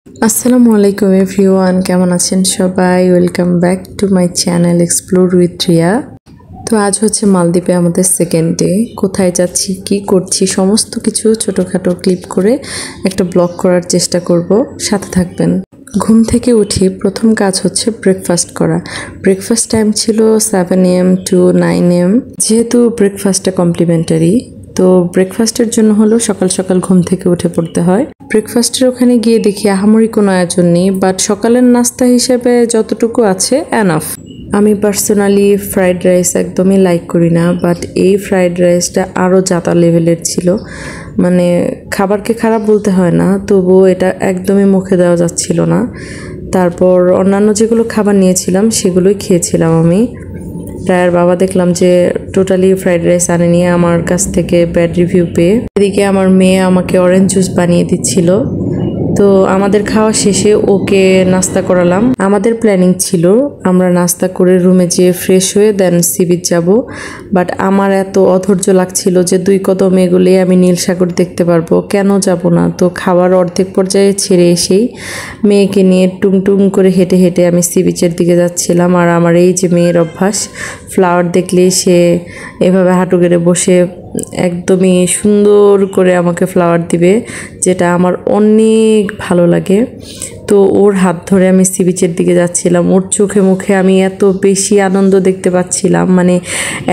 আসসালামু আলাইকুম এভরিওয়ান, কেমন আছেন সবাই? Welcome back to my channel explore with Riya. তো আজ হচ্ছে মালদ্বীপে আমাদের সেকেন্ড ডে। কোথায় যাচ্ছি, কি করছি, সমস্ত কিছু ছোটোখাটো ক্লিপ করে একটা ব্লগ করার চেষ্টা করব, সাথে থাকবেন। ঘুম থেকে উঠে প্রথম কাজ হচ্ছে ব্রেকফাস্ট করা। ব্রেকফাস্ট টাইম ছিল 7 AM to 9 AM। যেহেতু ব্রেকফাস্টটা কমপ্লিমেন্টারি, তো ব্রেকফাস্টের জন্য হলো সকাল সকাল ঘুম থেকে উঠে পড়তে হয়। ব্রেকফাস্টের ওখানে গিয়ে দেখি আহামরি কোনো আয়োজন নেই, বাট সকালের নাস্তা হিসেবে যতটুকু আছে এনাফ। আমি পার্সোনালি ফ্রাইড রাইস একদমই লাইক করি না, বাট এই ফ্রাইড রাইসটা আরও জাতা লেভেলের ছিল। মানে খাবারকে খারাপ বলতে হয় না, তবুও এটা একদমই মুখে দেওয়া যাচ্ছিল না। তারপর অন্যান্য যেগুলো খাবার নিয়েছিলাম সেগুলোই খেয়েছিলাম আমি। রায়ার বাবা দেখলাম যে টোটালি ফ্রাইড রাইস আনেনি, আমার কাছ থেকে ব্যাড রিভিউ পেয়ে। এদিকে আমার মেয়ে আমাকে অরেঞ্জ জুস বানিয়ে দিচ্ছিল। তো আমাদের খাওয়া শেষে ওকে নাস্তা করালাম। আমাদের প্ল্যানিং ছিল আমরা নাস্তা করে রুমে যেয়ে ফ্রেশ হয়ে দেন সি বিচ যাব, বাট আমার এত অধৈর্য লাগছিল যে 2 কদম এগোলে আমি নীল সাগর দেখতে পারবো, কেন যাব না। তো খাবার অর্ধেক পর্যায়ে ছেড়ে এসেই মেয়েকে নিয়ে টুং করে হেঁটে হেঁটে আমি সি বিচের দিকে যাচ্ছিলাম। আর আমার এই যে মেয়ের অভ্যাস, ফ্লাওয়ার দেখলেই সে এভাবে হাঁটু গেড়ে বসে একদমই সুন্দর করে আমাকে ফ্লাওয়ার দিবে, যেটা আমার অনেক ভালো লাগে। তো ওর হাত ধরে আমি সি বিচের দিকে যাচ্ছিলাম। ওর চোখে মুখে আমি এত বেশি আনন্দ দেখতে পাচ্ছিলাম, মানে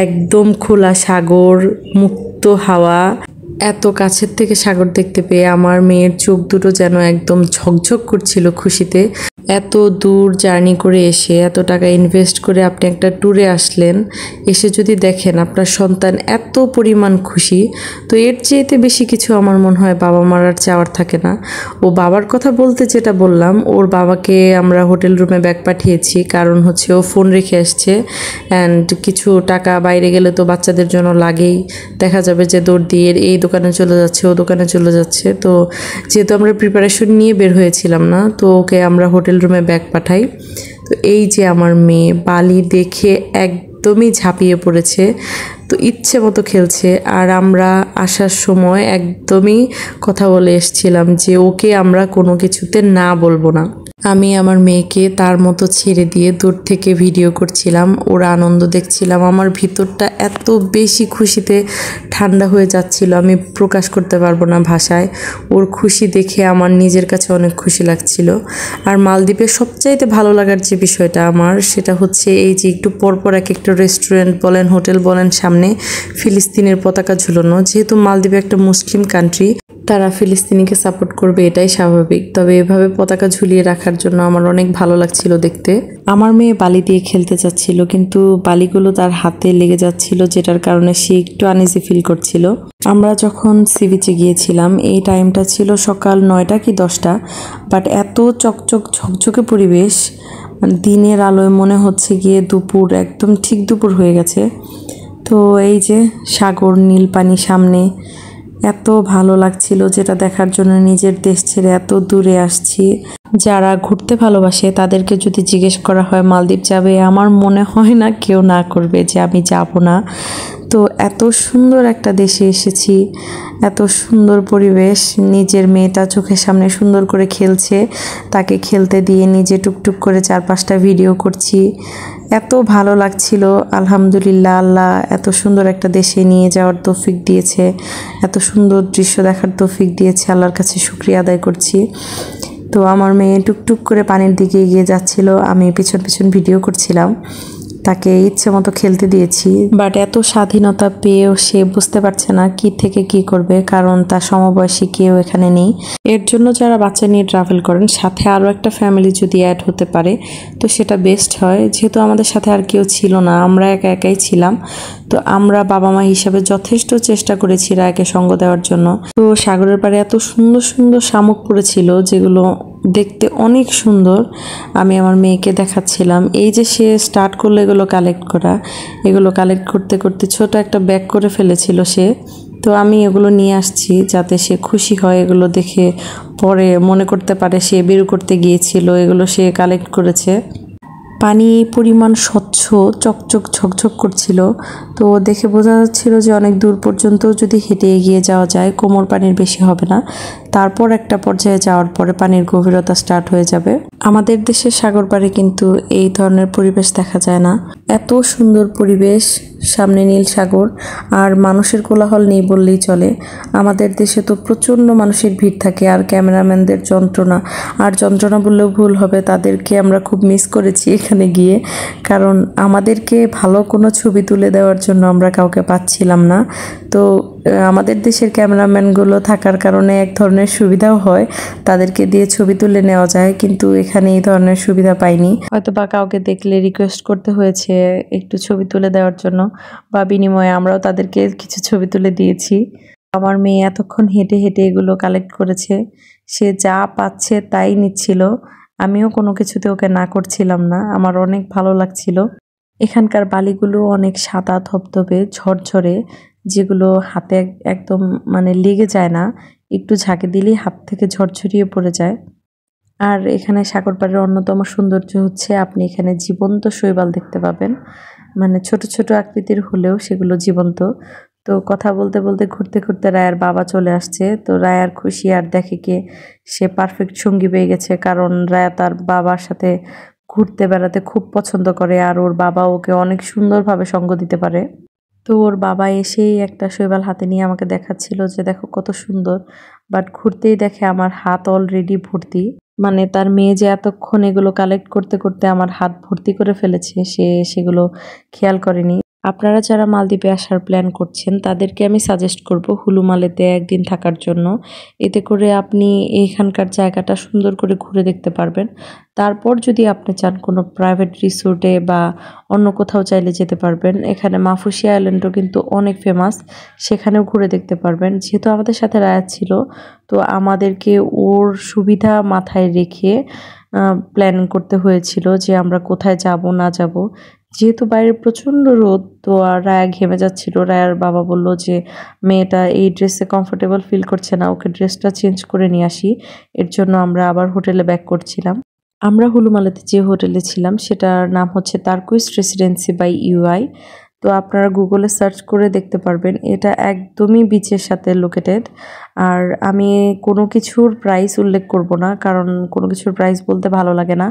একদম খোলা সাগর, মুক্ত হাওয়া। এত কাছের থেকে সাগর দেখতে পেয়ে আমার মেয়ের চোখ দুটো যেন একদম ঝকঝক করছিল খুশিতে। এত দূর জার্নি করে এসে এত টাকা ইনভেস্ট করে আপনি একটা ট্যুরে আসলেন, এসে যদি দেখেন আপনার সন্তান এত পরিমাণ খুশি, তো এর চেয়েতে বেশি কিছু আমার মনে হয় বাবা মার আর চাওয়ার থাকে না। ও বাবার কথা বলতে যেটা বললাম, ওর বাবাকে আমরা হোটেল রুমে ব্যাগ পাঠিয়েছি, কারণ হচ্ছে ও ফোন রেখে আসছে অ্যান্ড কিছু টাকা বাইরে গেলে তো বাচ্চাদের জন্য লাগেই। দেখা যাবে যে দৌড় দিয়ে এই দোকানে চলে যাচ্ছে, ও দোকানে চলে যাচ্ছে। তো যেহেতু আমরা প্রিপারেশন নিয়ে বের হয়েছিলাম না, তো ওকে আমরা হোটেল রুমে ব্যাগ পাঠাই। তো এই যে আমার মেয়ে বালি দেখে একদমই ঝাঁপিয়ে পড়েছে, তো ইচ্ছে মতো খেলছে। আর আমরা আসার সময় একদমই কথা বলে এসেছিলাম যে ওকে আমরা কোনো কিছুতে না বলবো না। আমি আমার মেয়েকে তার মতো ছেড়ে দিয়ে দূর থেকে ভিডিও করছিলাম, ওর আনন্দ দেখছিলাম। আমার ভিতরটা এত বেশি খুশিতে ঠান্ডা হয়ে যাচ্ছিল, আমি প্রকাশ করতে পারবো না ভাষায়। ওর খুশি দেখে আমার নিজের কাছে অনেক খুশি লাগছিল। আর মালদ্বীপের সবচাইতে ভালো লাগার যে বিষয়টা আমার, সেটা হচ্ছে এই যে একটু পরপর এক একটা রেস্টুরেন্ট বলেন, হোটেল বলেন, সামনে ফিলিস্তিনের পতাকা ঝুলানো। যেহেতু মালদ্বীপ একটা মুসলিম কান্ট্রি, তারা ফিলিস্তিনিকে সাপোর্ট করবে, এটাই স্বাভাবিক। তবে এভাবে পতাকা ঝুলিয়ে রাখার জন্য আমার অনেক ভালো লাগছিল দেখতে। আমার মেয়ে বালি দিয়ে খেলতে চাচ্ছিল, কিন্তু বালিগুলো তার হাতে লেগে যাচ্ছিল, যেটার কারণে সে একটু আনইজি ফিল করছিল। আমরা যখন সি বিচে গিয়েছিলাম এই টাইমটা ছিল সকাল 9টা কি 10টা, বাট এত চকচক ঝকঝকে পরিবেশ, মানে দিনের আলোয় মনে হচ্ছে গিয়ে দুপুর, একদম ঠিক দুপুর হয়ে গেছে। তো এই যে সাগর, নীল পানি সামনে, এত ভালো লাগছিল যেটা দেখার জন্য নিজের দেশ ছেড়ে এত দূরে আসছি। যারা ঘুরতে ভালোবাসে তাদেরকে যদি জিজ্ঞেস করা হয় মালদ্বীপ যাবে, আমার মনে হয় না কেউ না করবে যে আমি যাব না। তো এত সুন্দর একটা দেশে এসেছি, এত সুন্দর পরিবেশ, নিজের মেয়েটা চোখের সামনে সুন্দর করে খেলছে, তাকে খেলতে দিয়ে নিজে টুকটুক করে 4-5টা ভিডিও করছি। এত ভালো লাগছিল। আলহামদুলিল্লাহ, আল্লাহ এত সুন্দর একটা দেশে নিয়ে যাওয়ার তৌফিক দিয়েছে, এত সুন্দর দৃশ্য দেখার তৌফিক দিয়েছে, আল্লাহর কাছে শুকরিয়া আদায় করছি। তো আমার মেয়ে টুকটুক করে পানির দিকে এগিয়ে যাচ্ছিল, আমি পিছন পিছন ভিডিও করছিলাম, তাকে ইচ্ছে মতো খেলতে দিয়েছি। বাট এত স্বাধীনতা পেয়েও সে বুঝতে পারছে না কি থেকে কি করবে, কারণ তার সমবয়সী কেউ এখানে নেই। এর জন্য যারা বাচ্চা নিয়ে ট্রাভেল করেন, সাথে আরও একটা ফ্যামিলি যদি অ্যাড হতে পারে তো সেটা বেস্ট হয়। যেহেতু আমাদের সাথে আর কেউ ছিল না, আমরা একা একাই ছিলাম, তো আমরা বাবা মা হিসাবে যথেষ্ট চেষ্টা করেছি রায়কে সঙ্গ দেওয়ার জন্য। তো সাগরের পাড়ে এত সুন্দর সুন্দর শামুক পড়েছিল, যেগুলো দেখতে অনেক সুন্দর। আমি আমার মেয়েকে দেখাচ্ছিলাম, এই যে সে স্টার্ট করলো এগুলো কালেক্ট করা। এগুলো কালেক্ট করতে করতে ছোট একটা ব্যাগ করে ফেলেছিল সে। তো আমি এগুলো নিয়ে আসছি যাতে সে খুশি হয়, এগুলো দেখে পরে মনে করতে পারে সে বের করতে গিয়েছিল, এগুলো সে কালেক্ট করেছে। পানি এই পরিমাণ স্বচ্ছ, চকচক ঝকঝক করছিল। তো দেখে বোঝা যাচ্ছিল যে অনেক দূর পর্যন্ত যদি হেঁটে এগিয়ে যাওয়া যায় কোমর পানির বেশি হবে না। তারপর একটা পর্যায়ে যাওয়ার পরে পানির গভীরতা স্টার্ট হয়ে যাবে। আমাদের দেশের সাগর পাড়ে কিন্তু এই ধরনের পরিবেশ দেখা যায় না। এত সুন্দর পরিবেশ, সামনে নীল সাগর, আর মানুষের কোলাহল নেই বললেই চলে। আমাদের দেশে তো প্রচণ্ড মানুষের ভিড় থাকে, আর ক্যামেরাম্যানদের যন্ত্রণা, আর যন্ত্রণা বললেও ভুল হবে, তাদেরকে আমরা খুব মিস করেছি এখানে গিয়ে। কারণ আমাদেরকে ভালো কোনো ছবি তুলে দেওয়ার জন্য আমরা কাউকে পাচ্ছিলাম না। তো আমাদের দেশের ক্যামেরাম্যানগুলো থাকার কারণে এক ধরনের সুবিধাও হয়, তাদেরকে দিয়ে ছবি তুলে নেওয়া যায়, কিন্তু এখানে এই ধরনের সুবিধা পাইনি। হয়তো বা কাউকে দেখলে রিকোয়েস্ট করতে হয়েছে একটু ছবি তুলে দেওয়ার জন্য, বা বিনিময়ে আমরাও তাদেরকে কিছু ছবি তুলে দিয়েছি। আমার মেয়ে এতক্ষণ হেঁটে হেঁটে এগুলো কালেক্ট করেছে, সে যা পাচ্ছে তাই নিচ্ছিল। আমিও কোনো কিছুতে ওকে না করছিলাম না, আমার অনেক ভালো লাগছিল। এখানকার বালিগুলো অনেক সাদা ধবধবে ঝরঝরে, যেগুলো হাতে একদম মানে লেগে যায় না, একটু ঝাঁকে দিলেই হাত থেকে ঝরঝরিয়ে পড়ে যায়। আর এখানে সাগর পাড়ের অন্যতম সৌন্দর্য হচ্ছে আপনি এখানে জীবন্ত শৈবাল দেখতে পাবেন, মানে ছোট ছোট আকৃতির হলেও সেগুলো জীবন্ত। তো কথা বলতে বলতে ঘুরতে ঘুরতে রায়ার বাবা চলে আসছে। তো রায়ার খুশি আর দেখে কে সে পারফেক্ট সঙ্গী পেয়ে গেছে, কারণ রায়া তার বাবার সাথে ঘুরতে বেড়াতে খুব পছন্দ করে, আর ওর বাবা ওকে অনেক সুন্দরভাবে সঙ্গ দিতে পারে। তো ওর বাবা এসেই একটা শৈবাল হাতে নিয়ে আমাকে দেখাচ্ছিল যে দেখো কত সুন্দর, বাট ঘুরতেই দেখে আমার হাত অলরেডি ভর্তি। মানে তার মেয়ে যে এতক্ষণ এগুলো কালেক্ট করতে করতে আমার হাত ভর্তি করে ফেলেছে, সে সেগুলো খেয়াল করেনি। আপনারা যারা মালদ্বীপে আসার প্ল্যান করছেন তাদেরকে আমি সাজেস্ট করব হুলু মালেতে একদিন থাকার জন্য। এতে করে আপনি এখানকার জায়গাটা সুন্দর করে ঘুরে দেখতে পারবেন। তারপর যদি আপনি চান কোনো প্রাইভেট রিসোর্টে বা অন্য কোথাও চাইলে যেতে পারবেন। এখানে মাফুসি আইল্যান্ডও কিন্তু অনেক ফেমাস, সেখানেও ঘুরে দেখতে পারবেন। যেহেতু আমাদের সাথে রায়াত ছিল, তো আমাদেরকে ওর সুবিধা মাথায় রেখে প্ল্যানিং করতে হয়েছিল যে আমরা কোথায় যাব না যাব। যেহেতু বাইরে প্রচণ্ড রোদ, তো আর রায়া ঘেমে যাচ্ছিল। রায়ার বাবা বলল যে মেয়েটা এই ড্রেসে কমফোর্টেবল ফিল করছে না, ওকে ড্রেসটা চেঞ্জ করে নিয়ে আসি। এর জন্য আমরা আবার হোটেলে ব্যাক করছিলাম। আমরা হুলুমালাতে যে হোটেলে ছিলাম সেটার নাম হচ্ছে তারকুইস রেসিডেন্সি বাই ইউআই। তো আপনারা গুগলে সার্চ করে দেখতে পারবেন, এটা একদমই বিচের সাথে লোকেটেড। আর আমি কোনো কিছুর প্রাইস উল্লেখ করব না, কারণ কোনো কিছুর প্রাইস বলতে ভালো লাগে না।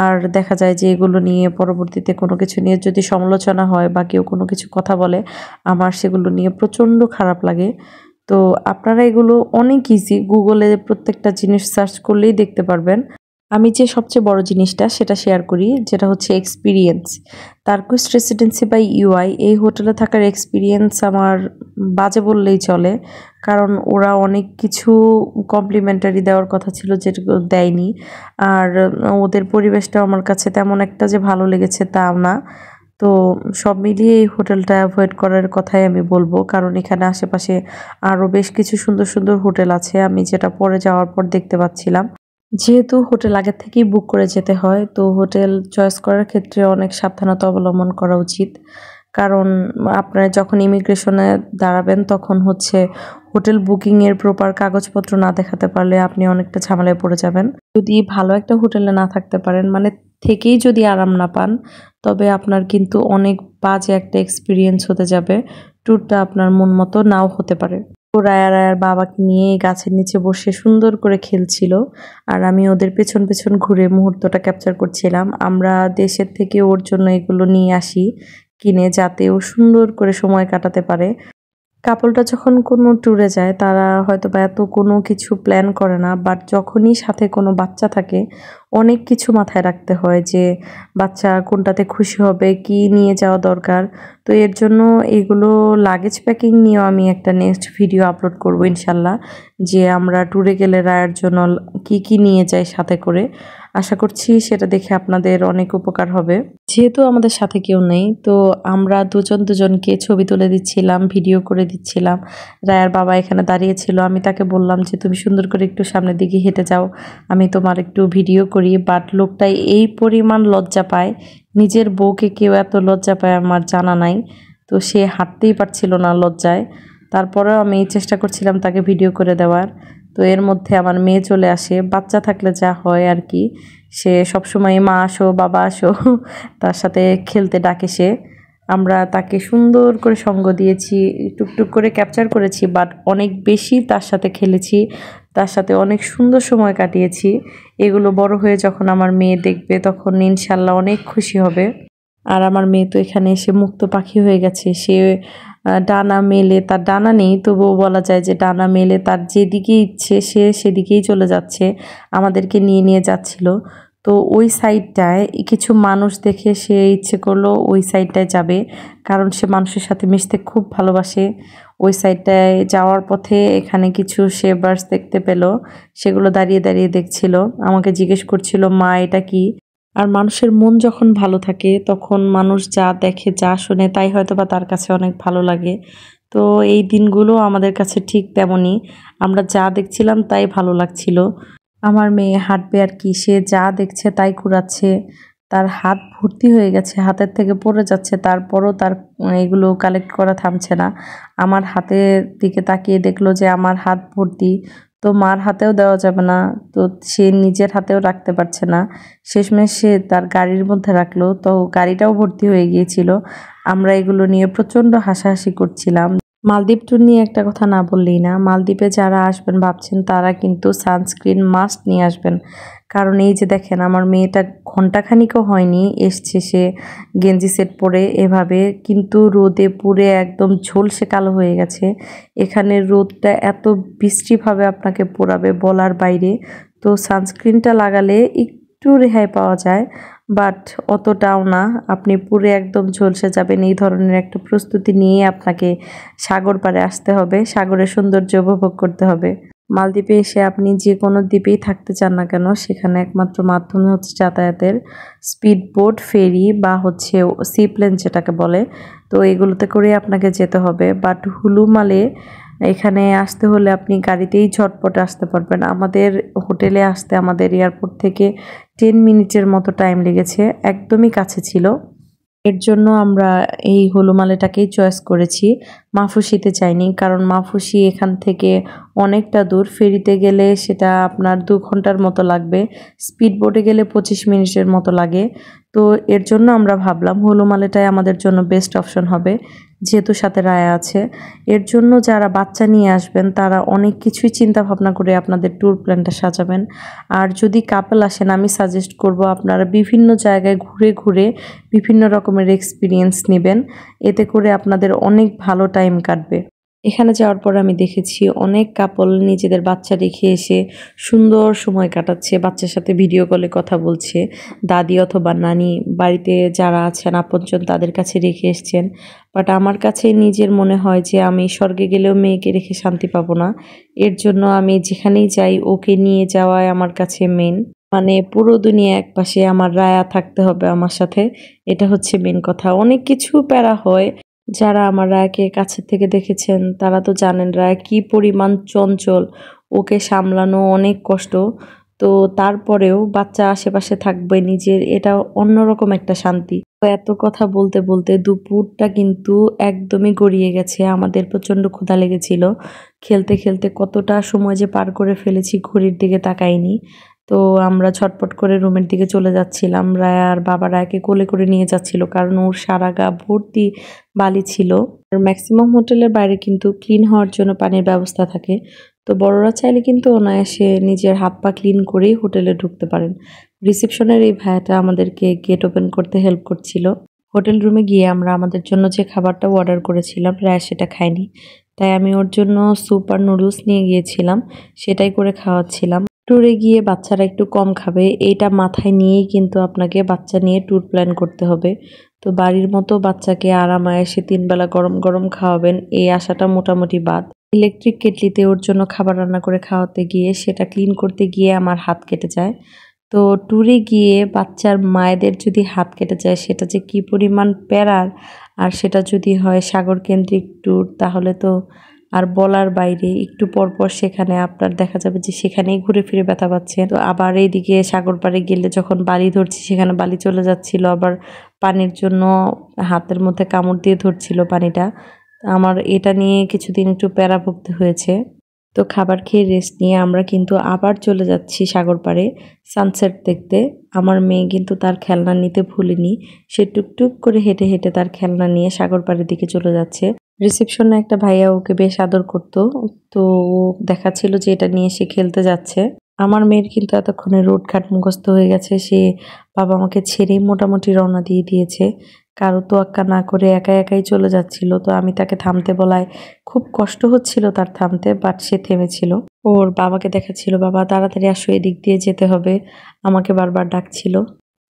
আর দেখা যায় যে এগুলো নিয়ে পরবর্তীতে কোনো কিছু নিয়ে যদি সমালোচনা হয় বা কেউ কোনো কিছু কথা বলে, আমার সেগুলো নিয়ে প্রচণ্ড খারাপ লাগে। তো আপনারা এগুলো অনেক ইজি, গুগলে প্রত্যেকটা জিনিস সার্চ করলেই দেখতে পারবেন। আমি যে সবচেয়ে বড় জিনিসটা সেটা শেয়ার করি, যেটা হচ্ছে এক্সপিরিয়েন্স। তারকুইস রেসিডেন্সি বাই ইউআই এই হোটেলে থাকার এক্সপিরিয়েন্স আমার বাজে বললেই চলে, কারণ ওরা অনেক কিছু কমপ্লিমেন্টারি দেওয়ার কথা ছিল যেগুলো দেয়নি। আর ওদের পরিবেশটা আমার কাছে তেমন একটা যে ভালো লেগেছে তাও না। তো সব মিলিয়ে এই হোটেলটা অ্যাভয়েড করার কথাই আমি বলবো, কারণ এখানে আশেপাশে আরও বেশ কিছু সুন্দর সুন্দর হোটেল আছে, আমি যেটা পরে যাওয়ার পর দেখতে পাচ্ছিলাম। যেহেতু হোটেল আগে থেকেই বুক করে যেতে হয়, তো হোটেল চয়েস করার ক্ষেত্রে অনেক সাবধানতা অবলম্বন করা উচিত। কারণ আপনারা যখন ইমিগ্রেশনে দাঁড়াবেন তখন হচ্ছে হোটেল বুকিংয়ের প্রপার কাগজপত্র না দেখাতে পারলে আপনি অনেকটা ঝামেলায় পড়ে যাবেন। যদি ভালো একটা হোটেলে না থাকতে পারেন, মানে থেকেই যদি আরাম না পান, তবে আপনার কিন্তু অনেক বাজে একটা এক্সপিরিয়েন্স হতে যাবে। ট্যুরটা আপনার মন মতো নাও হতে পারে। ও রায়ার বাবাকে নিয়ে গাছের নিচে বসে সুন্দর করে খেলছিল, আর আমি ওদের পেছন পেছন ঘুরে মুহূর্তটা ক্যাপচার করছিলাম। আমরা দেশের থেকে ওর জন্য এগুলো নিয়ে আসি কিনে, যাতে ও সুন্দর করে সময় কাটাতে পারে। কাপলটা যখন কোনো ট্যুরে যায় তারা হয়তো বা এত কোনো কিছু প্ল্যান করে না, বাট যখনই সাথে কোনো বাচ্চা থাকে অনেক কিছু মাথায় রাখতে হয় যে বাচ্চা কোনটাতে খুশি হবে, কি নিয়ে যাওয়া দরকার। তো এর জন্য এগুলো লাগেজ প্যাকিং নিয়েও আমি একটা নেক্সট ভিডিও আপলোড করব ইনশাল্লাহ, যে আমরা ট্যুরে গেলে রায়ের জন্য কি কি নিয়ে যাই সাথে করে। আশা করছি সেটা দেখে আপনাদের অনেক উপকার হবে। যেহেতু আমাদের সাথে কেউ নেই, তো আমরা দুজন দুজনকে ছবি তুলে দিচ্ছিলাম, ভিডিও করে দিচ্ছিলাম। রায়ার বাবা এখানে দাঁড়িয়েছিল, আমি তাকে বললাম যে তুমি সুন্দর করে একটু সামনের দিকে হেঁটে যাও, আমি তোমার একটু ভিডিও করি। বাট লোকটাই এই পরিমাণ লজ্জা পায়, নিজের বউকে কেউ এত লজ্জা পায় আমার জানা নাই। তো সে হাঁটতেই পারছিল না লজ্জায়। তারপরেও আমি চেষ্টা করছিলাম তাকে ভিডিও করে দেওয়ার। তো এর মধ্যে আমার মেয়ে চলে আসে। বাচ্চা থাকলে যা হয় আর কি, সে সবসময় মা আসো বাবা আসো তার সাথে খেলতে ডাকে সে। আমরা তাকে সুন্দর করে সঙ্গ দিয়েছি, টুকটুক করে ক্যাপচার করেছি, বাট অনেক বেশি তার সাথে খেলেছি, তার সাথে অনেক সুন্দর সময় কাটিয়েছি। এগুলো বড় হয়ে যখন আমার মেয়ে দেখবে তখন ইনশাল্লাহ অনেক খুশি হবে। আর আমার মেয়ে তো এখানে এসে মুক্ত পাখি হয়ে গেছে। সে ডানা মেলে, তার ডানা নেই তবুও বলা যায় যে ডানা মেলে তার যেদিকে ইচ্ছে সে সেদিকেই চলে যাচ্ছে, আমাদেরকে নিয়ে নিয়ে যাচ্ছিল। তো ওই সাইডটায় কিছু মানুষ দেখে সে ইচ্ছে করলো ওই সাইডটায় যাবে, কারণ সে মানুষের সাথে মিশতে খুব ভালোবাসে। ওই সাইডটায় যাওয়ার পথে এখানে কিছু সে বার্ডস দেখতে পেল, সেগুলো দাঁড়িয়ে দাঁড়িয়ে দেখছিল, আমাকে জিজ্ঞেস করছিল মা এটা কি। আর মানুষের মন যখন ভালো থাকে তখন মানুষ যা দেখে যা শোনে তাই হয়তো বা তার কাছে অনেক ভালো লাগে। তো এই দিনগুলো আমাদের কাছে ঠিক তেমনই, আমরা যা দেখছিলাম তাই ভালো লাগছিল। আমার মেয়ে হাঁটবে আর কি, সে যা দেখছে তাই কুড়াচ্ছে, তার হাত ভর্তি হয়ে গেছে, হাতের থেকে পড়ে যাচ্ছে, তারপরও তার এগুলো কালেক্ট করা থামছে না। আমার হাতের দিকে তাকিয়ে দেখলো যে আমার হাত ভর্তি, তো মার হাতেও দেওয়া যাবে না, তো সে নিজের হাতেও রাখতে পারছে না। শেষমেশ সে তার গাড়ির মধ্যে রাখলো, তো গাড়িটাও ভর্তি হয়ে গিয়েছিল। আমরা এগুলো নিয়ে প্রচণ্ড হাসাহাসি করছিলাম। মালদ্বীপ ট্যুর নিয়ে একটা কথা না বললেই না, মালদ্বীপে যারা আসবেন ভাবছেন তারা কিন্তু সানস্ক্রিন মাস্ট নিয়ে আসবেন। কারণ এই যে দেখেন আমার মেয়েটা ঘন্টাখানিকও হয়নি এসছে, সে গেঞ্জি সেট পরে এভাবে, কিন্তু রোদে পুড়ে একদম ঝলসে কালো হয়ে গেছে। এখানে রোদটা এত বিশ্রীভাবে আপনাকে পোড়াবে বলার বাইরে। তো সানস্ক্রিনটা লাগালে একটু রেহাই পাওয়া যায়, বাট অতটাও না, আপনি পুরো একদম ঝলসে যাবেন। এই ধরনের একটা প্রস্তুতি নিয়ে আপনাকে সাগর পাড়ে আসতে হবে, সাগরের সৌন্দর্য উপভোগ করতে হবে। মালদ্বীপে এসে আপনি যে কোনো দ্বীপেই থাকতে চান না কেন, সেখানে একমাত্র মাধ্যমে হচ্ছে যাতায়াতের স্পিড বোট, ফেরি বা হচ্ছে সি প্লেন যেটাকে বলে, তো এগুলোতে করে আপনাকে যেতে হবে। বাট হুলুমালে এখানে আসতে হলে আপনি গাড়িতেই ঝটপট আসতে পারবেন। আমাদের হোটেলে আসতে আমাদের এয়ারপোর্ট থেকে 10 মিনিটের মতো টাইম লেগেছে, একদমই কাছে ছিল। এর জন্য আমরা এই হুলুমালেটাকেই চয়েস করেছি, মাফুসিতে চাইনি, কারণ মাফুসি এখান থেকে অনেকটা দূর। ফেরিতে গেলে সেটা আপনার 2 ঘন্টার মতো লাগবে, স্পিড বোটে গেলে 25 মিনিটের মতো লাগে। তো এর জন্য আমরা ভাবলাম হুলুমালেটাই আমাদের জন্য বেস্ট অপশন হবে, যেহেতু সাথে রায়া আছে। এর জন্য যারা বাচ্চা নিয়ে আসবেন তারা অনেক কিছুই চিন্তা ভাবনা করে আপনাদের ট্যুর প্ল্যানটা সাজাবেন। আর যদি কাপল আসেন আমি সাজেস্ট করব আপনারা বিভিন্ন জায়গায় ঘুরে ঘুরে বিভিন্ন রকমের এক্সপিরিয়েন্স নেবেন, এতে করে আপনাদের অনেক ভালো টাইম কাটবে। এখানে যাওয়ার পর আমি দেখেছি অনেক কাপল নিজেদের বাচ্চা রেখে এসে সুন্দর সময় কাটাচ্ছে, বাচ্চার সাথে ভিডিও কলে কথা বলছে, দাদি অথবা নানি বাড়িতে যারা আছেন আপনজন তাদের কাছে রেখে এসছেন। বাট আমার কাছে নিজের মনে হয় যে আমি স্বর্গে গেলেও মেয়েকে রেখে শান্তি পাবো না। এর জন্য আমি যেখানেই যাই ওকে নিয়ে যাওয়াই আমার কাছে মেন, মানে পুরো দুনিয়া একপাশে, আমার রায়া থাকতে হবে আমার সাথে, এটা হচ্ছে মেন কথা। অনেক কিছু প্যারা হয়, যারা আমার রায়াকে কাছে থেকে দেখেছেন তারা তো জানেন রায়া কি পরিমাণ চঞ্চল, ওকে সামলানো অনেক কষ্ট। তো তারপরেও বাচ্চা আশেপাশে থাকবে নিজের, এটা অন্যরকম একটা শান্তি। তো এত কথা বলতে বলতে দুপুরটা কিন্তু একদমই গড়িয়ে গেছে, আমাদের প্রচণ্ড ক্ষুধা লেগেছিল। খেলতে খেলতে কতটা সময় যে পার করে ফেলেছি ঘড়ির দিকে তাকাইনি। তো আমরা ছটপট করে রুমের দিকে চলে যাচ্ছিলাম, রায়া আর বাবা রায়াকে কোলে করে নিয়ে যাচ্ছিল, কারণ ওর সারা গা ভর্তি বালি ছিল। আর ম্যাক্সিমাম হোটেলের বাইরে কিন্তু ক্লিন হওয়ার জন্য পানির ব্যবস্থা থাকে, তো বড়রা চাইলে কিন্তু অনায়াসে নিজের হাত পা ক্লিন করেই হোটেলে ঢুকতে পারেন। রিসেপশনের এই ভাইয়াটা আমাদেরকে গেট ওপেন করতে হেল্প করছিল। হোটেল রুমে গিয়ে আমরা আমাদের জন্য যে খাবারটা অর্ডার করেছিলাম রায়া সেটা খায়নি, তাই আমি ওর জন্য স্যুপ আর নুডলস নিয়ে গিয়েছিলাম, সেটাই করে খাওয়াচ্ছিলাম। ট্যুরে গিয়ে বাচ্চারা একটু কম খাবে এইটা মাথায় নিয়েই কিন্তু আপনাকে বাচ্চা নিয়ে ট্যুর প্ল্যান করতে হবে। তো বাড়ির মতো বাচ্চাকে আরামায়েসে 3 বেলা গরম গরম খাওয়াবেন এই আশাটা মোটামুটি বাদ। ইলেকট্রিক কেটলিতে ওর জন্য খাবার রান্না করে খাওয়াতে গিয়ে সেটা ক্লিন করতে গিয়ে আমার হাত কেটে যায়। তো ট্যুরে গিয়ে বাচ্চার মায়েদের যদি হাত কেটে যায় সেটা যে কি পরিমাণ প্যারার, আর সেটা যদি হয় সাগর কেন্দ্রিক ট্যুর তাহলে তো আর বলার বাইরে। একটু পর পর সেখানে আপনার দেখা যাবে যে সেখানেই ঘুরে ফিরে ব্যথা পাচ্ছে। তো আবার এইদিকে সাগর পাড়ে গেলে যখন বালি ধরছি সেখানে বালি চলে যাচ্ছিল, আবার পানির জন্য হাতের মধ্যে কামড় দিয়ে ধরছিল পানিটা। আমার এটা নিয়ে কিছুদিন একটু প্যারা ভুগতে হয়েছে। তো খাবার খেয়ে রেস্ট নিয়ে আমরা কিন্তু আবার চলে যাচ্ছি সাগর পাড়ে সানসেট দেখতে। আমার মেয়ে কিন্তু তার খেলনা নিতে ভুলেনি, সে টুকটুক করে হেঁটে হেঁটে তার খেলনা নিয়ে সাগর পাড়ের দিকে চলে যাচ্ছে। রিসেপশনে একটা ভাইয়া ওকে বেশ আদর করতো, তো ও দেখাচ্ছিল যে এটা নিয়ে সে খেলতে যাচ্ছে। আমার মেয়ের কিন্তু এতক্ষণে রুটঘাট মুখস্থ হয়ে গেছে, সে বাবা মাকে ছেড়েই মোটামুটি রওনা দিয়ে দিয়েছে। কারো তোয়াক্কা না করে একা একাই চলে যাচ্ছিল, তো আমি তাকে থামতে বলায় খুব কষ্ট হচ্ছিল তার থামতে, বাট সে থেমেছিল। ওর বাবাকে দেখাচ্ছিল, বাবা তাড়াতাড়ি আসো, এদিক দিয়ে যেতে হবে, আমাকে বারবার ডাকছিল।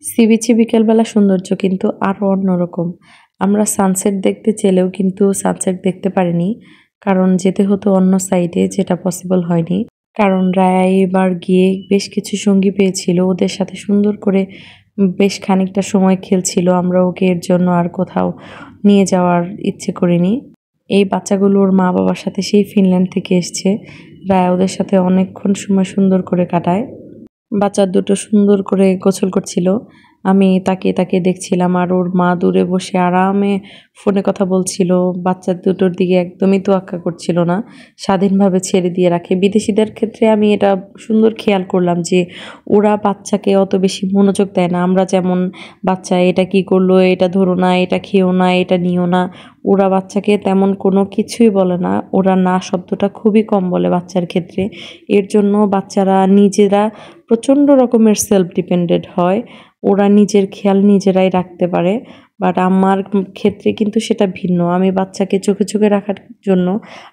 সি বিচে বিকেলবেলা সৌন্দর্য কিন্তু আরও অন্যরকম। আমরা সানসেট দেখতে চেলেও কিন্তু সানসেট দেখতে পারিনি, কারণ যেতে হতো অন্য সাইডে, যেটা পসিবল হয়নি। কারণ রায়া এবার গিয়ে বেশ কিছু সঙ্গী পেয়েছিল, ওদের সাথে সুন্দর করে বেশ খানিকটা সময় খেলছিল। আমরা ওকে এর জন্য আর কোথাও নিয়ে যাওয়ার ইচ্ছে করিনি। এই বাচ্চাগুলোর মা বাবার সাথে সেই ফিনল্যান্ড থেকে এসছে, রায়া ওদের সাথে অনেকক্ষণ সময় সুন্দর করে কাটায়। বাচ্চা দুটো সুন্দর করে গোসল করছিল, আমি তাকিয়ে তাকিয়ে দেখছিলাম, আর ওর মা দূরে বসে আরামে ফোনে কথা বলছিল। বাচ্চা দুটোর দিকে একদমই তোয়াক্কা করছিল না, স্বাধীনভাবে ছেড়ে দিয়ে রাখে। বিদেশিদের ক্ষেত্রে আমি এটা সুন্দর খেয়াল করলাম যে ওরা বাচ্চাকে অত বেশি মনোযোগ দেয় না। আমরা যেমন বাচ্চা এটা কি করলো, এটা ধরো না, এটা খেও না, এটা নিও না, ওরা বাচ্চাকে তেমন কোনো কিছুই বলে না। ওরা না শব্দটা খুবই কম বলে বাচ্চার ক্ষেত্রে। এর জন্য বাচ্চারা নিজেরা প্রচণ্ড রকমের সেলফ ডিপেন্ডেন্ট হয়, ওরা নিজের খেয়াল নিজেরাই রাখতে পারে। বাট আমার ক্ষেত্রে কিন্তু সেটা ভিন্ন। আমি বাচ্চাকে চোখে চোখে রাখার জন্য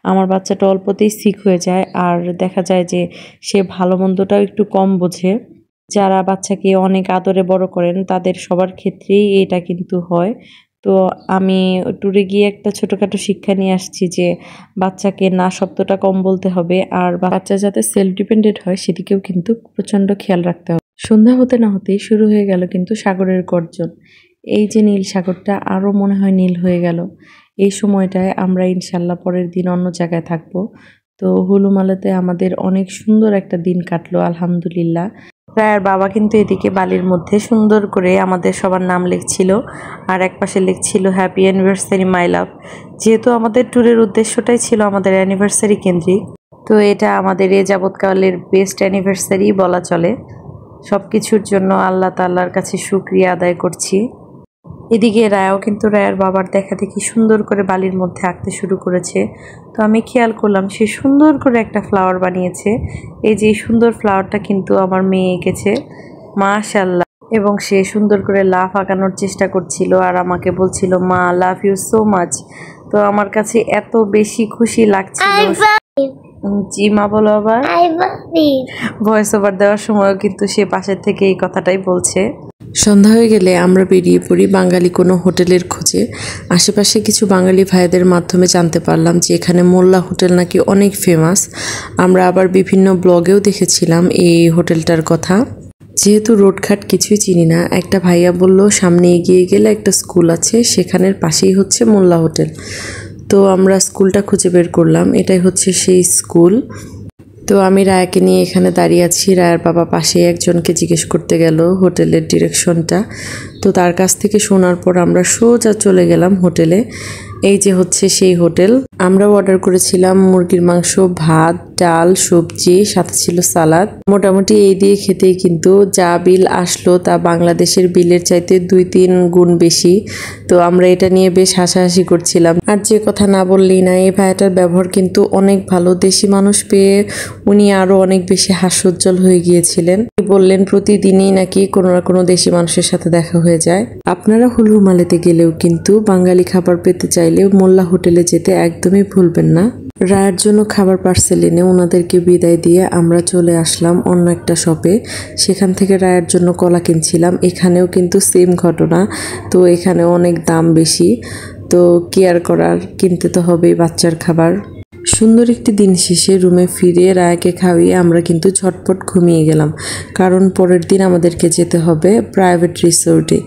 আমার বাচ্চাটা অল্পতেই সিক হয়ে যায়, আর দেখা যায় যে সে ভালো মন্দটাও একটু কম বোঝে। যারা বাচ্চাকে অনেক আদরে বড় করেন তাদের সবার ক্ষেত্রেই এটা কিন্তু হয়। তো আমি ট্যুরে গিয়ে একটা ছোটোখাটো শিক্ষা নিয়ে আসছি যে বাচ্চাকে না শব্দটা কম বলতে হবে, আর বাচ্চা যাতে সেলফ ডিপেন্ডেন্ট হয় সেদিকেও কিন্তু প্রচণ্ড খেয়াল রাখতে হবে। সন্ধ্যা হতে না হতেই শুরু হয়ে গেল কিন্তু সাগরের গর্জন। এই যে নীল সাগরটা আরও মনে হয় নীল হয়ে গেল। এই সময়টায় আমরা ইনশাল্লাহ পরের দিন অন্য জায়গায় থাকবো। তো হুলুমালাতে আমাদের অনেক সুন্দর একটা দিন কাটলো আলহামদুলিল্লাহ। রায়ার বাবা কিন্তু এদিকে বালির মধ্যে সুন্দর করে আমাদের সবার নাম লিখছিল, আর একপাশে লিখছিল হ্যাপি অ্যানিভার্সারি মাই লাভ। যেহেতু আমাদের ট্যুরের উদ্দেশ্যটাই ছিল আমাদের অ্যানিভার্সারি কেন্দ্রিক, তো এটা আমাদের এ যাবৎকালের বেস্ট অ্যানিভার্সারি বলা চলে। সব কিছুর জন্য আল্লাহ তাআলার কাছে শুকরিয়া আদায় করছি। এদিকে রায়াও কিন্তু রায়ার বাবার দেখা দেখি সুন্দর করে বালির মধ্যে আঁকতে শুরু করেছে। তো আমি খেয়াল করলাম সে সুন্দর করে একটা ফ্লাওয়ার বানিয়েছে। এই যে সুন্দর ফ্লাওয়ারটা কিন্তু আমার মেয়ে এঁকেছে, মাশাআল্লাহ। এবং সে সুন্দর করে লাফ আঁকানোর চেষ্টা করছিল, আর আমাকে বলছিল মা লাভ ইউ সো মাচ। তো আমার কাছে এত বেশি খুশি লাগছিল। জি মা বলো আবার। ভয়েস ওভার দেওয়ার সময়ও কিন্তু সে পাশের থেকে এই কথাটাই বলছে। সন্ধ্যা হয়ে গেলে আমরা বেরিয়ে পড়ি বাঙালি কোনো হোটেলের খোঁজে। আশেপাশে কিছু বাঙালি ভাইদের মাধ্যমে জানতে পারলাম যে এখানে মোল্লা হোটেল নাকি অনেক ফেমাস। আমরা আবার বিভিন্ন ব্লগেও দেখেছিলাম এই হোটেলটার কথা। যেহেতু রোডঘাট কিছুই চিনি না, একটা ভাইয়া বলল সামনে এগিয়ে গেলে একটা স্কুল আছে, সেখানের পাশেই হচ্ছে মোল্লা হোটেল। তো আমরা স্কুলটা খুঁজে বের করলাম, এটাই হচ্ছে সেই স্কুল। তো আমি রায়াকে নিয়ে এখানে দাঁড়িয়ে আছি, রায়ার বাবা পাশে একজনকে জিজ্ঞেস করতে গেল হোটেলের ডিরেকশনটা। তো তার কাছ থেকে শোনার পর আমরা সোজা চলে গেলাম হোটেলে। এই যে হচ্ছে সেই হোটেল। আমরা অর্ডার করেছিলাম মুরগির মাংস, ভাত, ডাল, সবজি, সাথে ছিল সালাদ। মোটামুটি এই দিয়ে খেতেই কিন্তু যা বিল আসলো তা বাংলাদেশের বিলের চাইতে 2-3 গুণ বেশি। তো আমরা এটা নিয়ে বেশ হাসাহাসি করছিলাম। আর যে কথা না বললেই না, এই ভাইয়াটার ব্যবহার কিন্তু অনেক ভালো। দেশি মানুষ পেয়ে উনি আরো অনেক বেশি হাস্যোজ্জ্বল হয়ে গিয়েছিলেন। বললেন প্রতিদিনই নাকি কোনো না কোনো দেশি মানুষের সাথে দেখা হয়ে যায়। আপনারা হুলুমালাতে গেলেও কিন্তু বাঙালি খাবার পেতে চাইলে মোল্লা হোটেলে যেতে একদমই ভুলবেন না। রায়ের জন্য খাবার পার্সেল এনে ওনাদেরকে বিদায় দিয়ে আমরা চলে আসলাম অন্য একটা শপে। সেখান থেকে রায়ের জন্য কলা কিনছিলাম। এখানেও কিন্তু সেম ঘটনা। তো এখানে অনেক দাম বেশি, তো কেয়ার করার, কিনতে তো হবেই বাচ্চার খাবার। সুন্দর একটি দিন শেষে রুমে ফিরে রায়াকে খাওয়িয়ে আমরা কিন্তু ঝটপট ঘুমিয়ে গেলাম, কারণ পরের দিন আমাদেরকে যেতে হবে প্রাইভেট রিসোর্টে।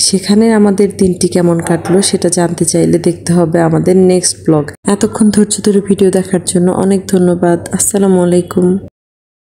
সেখানে আমাদের দিনটি কেমন কাটলো সেটা জানতে চাইলে দেখতে হবে আমাদের নেক্সট ব্লগ। এতক্ষণ ধৈর্য ধরে ভিডিও দেখার জন্য অনেক ধন্যবাদ। আসসালামু আলাইকুম।